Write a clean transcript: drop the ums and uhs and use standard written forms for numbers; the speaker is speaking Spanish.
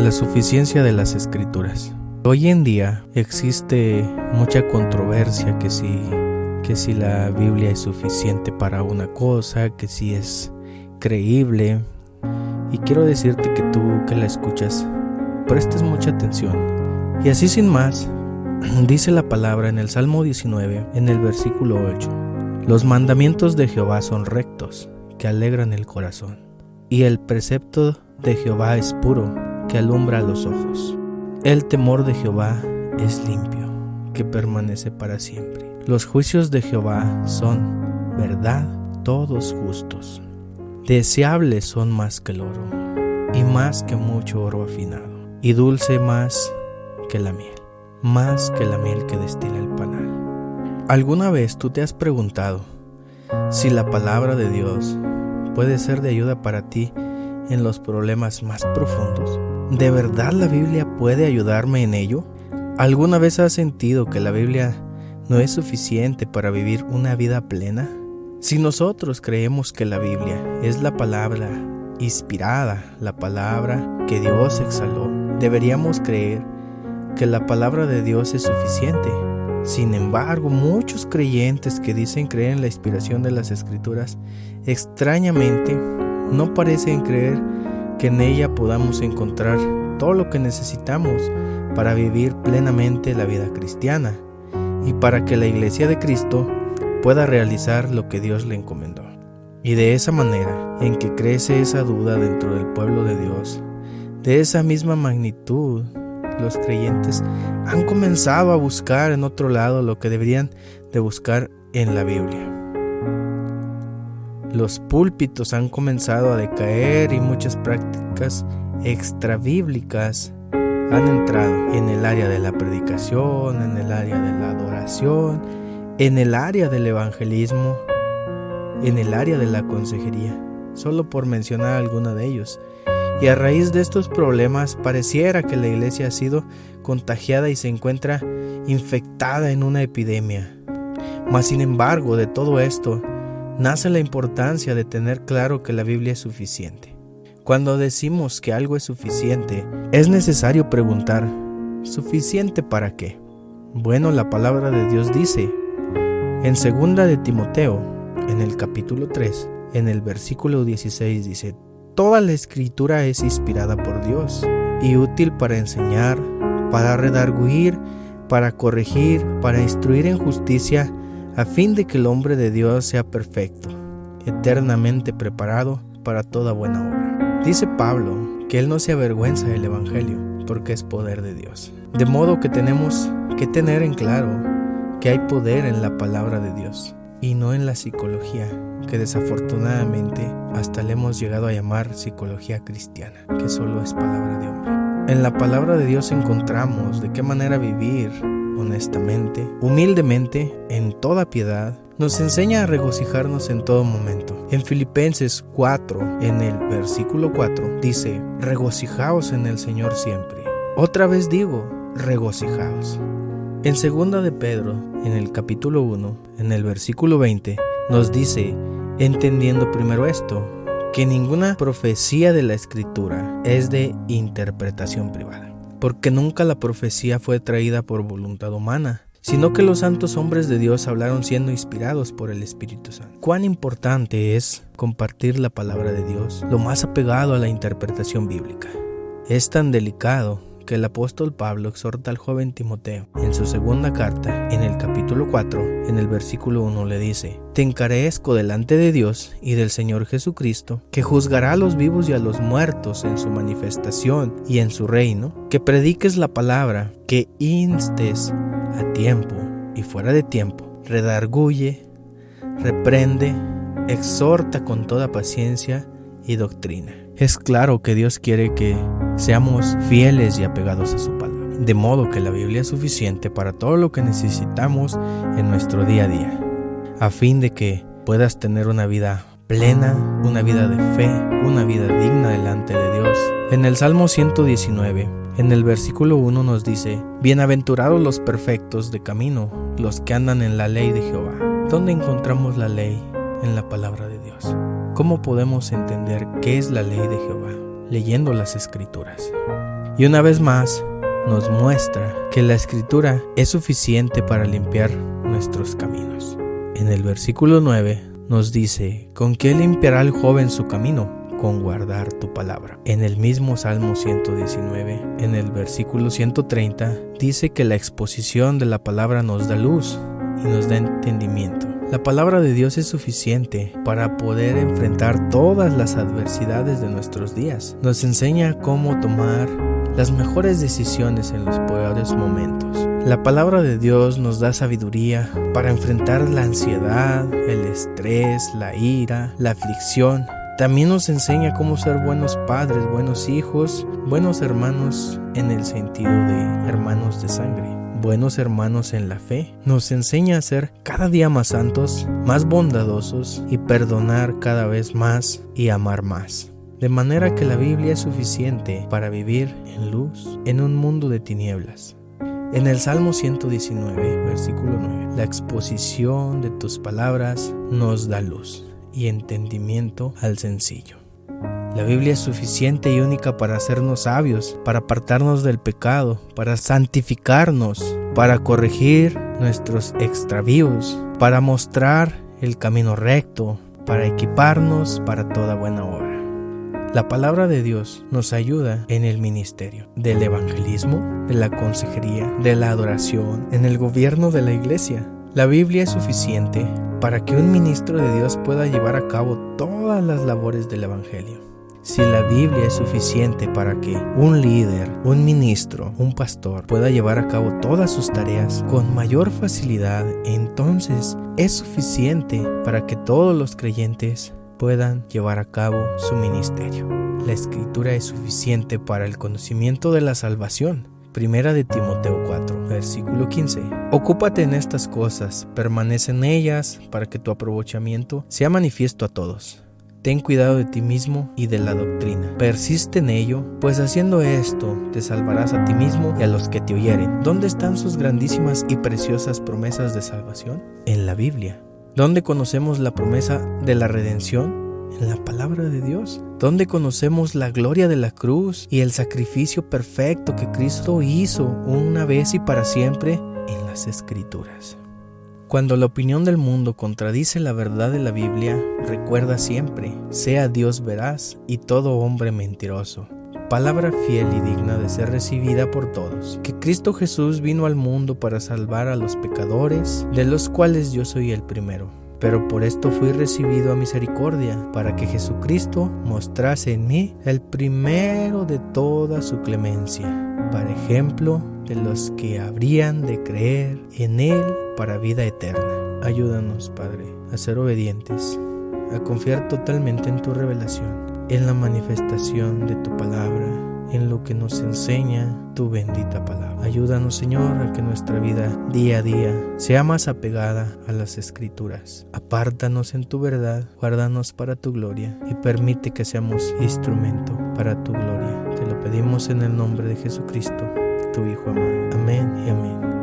La suficiencia de las Escrituras. Hoy en día existe mucha controversia que si la Biblia es suficiente para una cosa, que si es creíble. Y quiero decirte que tú que la escuchas, prestes mucha atención. Y así sin más, dice la palabra en el Salmo 19, en el versículo 8. Los mandamientos de Jehová son rectos, que alegran el corazón. Y el precepto de Jehová es puro, que alumbra los ojos. El temor de Jehová es limpio, que permanece para siempre. Los juicios de Jehová son verdad, todos justos. Deseables son más que el oro, y más que mucho oro afinado, y dulce más que la miel que destila el panal. ¿Alguna vez tú te has preguntado si la palabra de Dios puede ser de ayuda para ti en los problemas más profundos? ¿De verdad la Biblia puede ayudarme en ello? ¿Alguna vez has sentido que la Biblia no es suficiente para vivir una vida plena? Si nosotros creemos que la Biblia es la palabra inspirada, la palabra que Dios exhaló, deberíamos creer que la palabra de Dios es suficiente. Sin embargo, muchos creyentes que dicen creer en la inspiración de las Escrituras, extrañamente no parecen creer que en ella podamos encontrar todo lo que necesitamos para vivir plenamente la vida cristiana y para que la Iglesia de Cristo pueda realizar lo que Dios le encomendó. Y de esa manera en que crece esa duda dentro del pueblo de Dios, de esa misma magnitud, los creyentes han comenzado a buscar en otro lado lo que deberían de buscar en la Biblia. Los púlpitos han comenzado a decaer y muchas prácticas extrabíblicas han entrado en el área de la predicación, en el área de la adoración, en el área del evangelismo, en el área de la consejería, solo por mencionar alguna de ellos. Y a raíz de estos problemas pareciera que la iglesia ha sido contagiada y se encuentra infectada en una epidemia. Mas sin embargo, de todo esto nace la importancia de tener claro que la Biblia es suficiente. Cuando decimos que algo es suficiente, es necesario preguntar, ¿suficiente para qué? Bueno, la palabra de Dios dice, en 2 de Timoteo, en el capítulo 3, en el versículo 16 dice, toda la Escritura es inspirada por Dios y útil para enseñar, para redarguir, para corregir, para instruir en justicia, a fin de que el hombre de Dios sea perfecto, eternamente preparado para toda buena obra. Dice Pablo que él no se avergüenza del Evangelio, porque es poder de Dios. De modo que tenemos que tener en claro que hay poder en la palabra de Dios y no en la psicología, que desafortunadamente hasta le hemos llegado a llamar psicología cristiana, que solo es palabra de hombre. En la palabra de Dios encontramos de qué manera vivir honestamente, humildemente, en toda piedad. Nos enseña a regocijarnos en todo momento. En Filipenses 4, en el versículo 4, dice, regocijaos en el Señor siempre. Otra vez digo, regocijaos. En 2 de Pedro, en el capítulo 1, en el versículo 20, nos dice, entendiendo primero esto, que ninguna profecía de la Escritura es de interpretación privada, porque nunca la profecía fue traída por voluntad humana, sino que los santos hombres de Dios hablaron siendo inspirados por el Espíritu Santo. Cuán importante es compartir la palabra de Dios, lo más apegado a la interpretación bíblica. Es tan delicado que el apóstol Pablo exhorta al joven Timoteo en su segunda carta, en el capítulo 4, en el versículo 1 le dice, te encarezco delante de Dios y del Señor Jesucristo, que juzgará a los vivos y a los muertos en su manifestación y en su reino, que prediques la palabra, que instes a tiempo y fuera de tiempo, redarguye, reprende, exhorta con toda paciencia y doctrina. Es claro que Dios quiere que seamos fieles y apegados a su palabra, de modo que la Biblia es suficiente para todo lo que necesitamos en nuestro día a día, a fin de que puedas tener una vida plena, una vida de fe, una vida digna delante de Dios. En el Salmo 119, en el versículo 1 nos dice, bienaventurados los perfectos de camino, los que andan en la ley de Jehová. ¿Dónde encontramos la ley? En la palabra de Dios. ¿Cómo podemos entender qué es la ley de Jehová? Leyendo las Escrituras. Y una vez más nos muestra que la Escritura es suficiente para limpiar nuestros caminos. En el versículo 9 nos dice: ¿con qué limpiará el joven su camino? Con guardar tu palabra. En el mismo Salmo 119, en el versículo 130, dice que la exposición de la palabra nos da luz y nos da entendimiento. La palabra de Dios es suficiente para poder enfrentar todas las adversidades de nuestros días. Nos enseña cómo tomar las mejores decisiones en los peores momentos. La palabra de Dios nos da sabiduría para enfrentar la ansiedad, el estrés, la ira, la aflicción. También nos enseña cómo ser buenos padres, buenos hijos, buenos hermanos en el sentido de hermanos de sangre, buenos hermanos en la fe. Nos enseña a ser cada día más santos, más bondadosos y perdonar cada vez más y amar más. De manera que la Biblia es suficiente para vivir en luz en un mundo de tinieblas. En el Salmo 119, versículo 9, la exposición de tus palabras nos da luz y entendimiento al sencillo. La Biblia es suficiente y única para hacernos sabios, para apartarnos del pecado, para santificarnos, para corregir nuestros extravíos, para mostrar el camino recto, para equiparnos para toda buena obra. La palabra de Dios nos ayuda en el ministerio del evangelismo, de la consejería, de la adoración, en el gobierno de la iglesia. La Biblia es suficiente para que un ministro de Dios pueda llevar a cabo todas las labores del evangelio. Si la Biblia es suficiente para que un líder, un ministro, un pastor pueda llevar a cabo todas sus tareas con mayor facilidad, entonces es suficiente para que todos los creyentes puedan llevar a cabo su ministerio. La Escritura es suficiente para el conocimiento de la salvación. Primera de Timoteo 4, versículo 15. Ocúpate en estas cosas, permanece en ellas, para que tu aprovechamiento sea manifiesto a todos. Ten cuidado de ti mismo y de la doctrina. Persiste en ello, pues haciendo esto te salvarás a ti mismo y a los que te oyeren. ¿Dónde están sus grandísimas y preciosas promesas de salvación? En la Biblia. ¿Dónde conocemos la promesa de la redención? En la palabra de Dios. ¿Dónde conocemos la gloria de la cruz y el sacrificio perfecto que Cristo hizo una vez y para siempre? En las Escrituras. Cuando la opinión del mundo contradice la verdad de la Biblia, recuerda siempre: sea Dios veraz y todo hombre mentiroso. Palabra fiel y digna de ser recibida por todos, que Cristo Jesús vino al mundo para salvar a los pecadores, de los cuales yo soy el primero. Pero por esto fui recibido a misericordia, para que Jesucristo mostrase en mí el primero de toda su clemencia, para ejemplo de los que habrían de creer en Él para vida eterna. Ayúdanos, Padre, a ser obedientes, a confiar totalmente en tu revelación, en la manifestación de tu palabra, en lo que nos enseña tu bendita palabra. Ayúdanos, Señor, a que nuestra vida día a día sea más apegada a las Escrituras. Apártanos en tu verdad, guárdanos para tu gloria y permite que seamos instrumento para tu gloria. Te lo pedimos en el nombre de Jesucristo, tu Hijo amado. Amén y amén.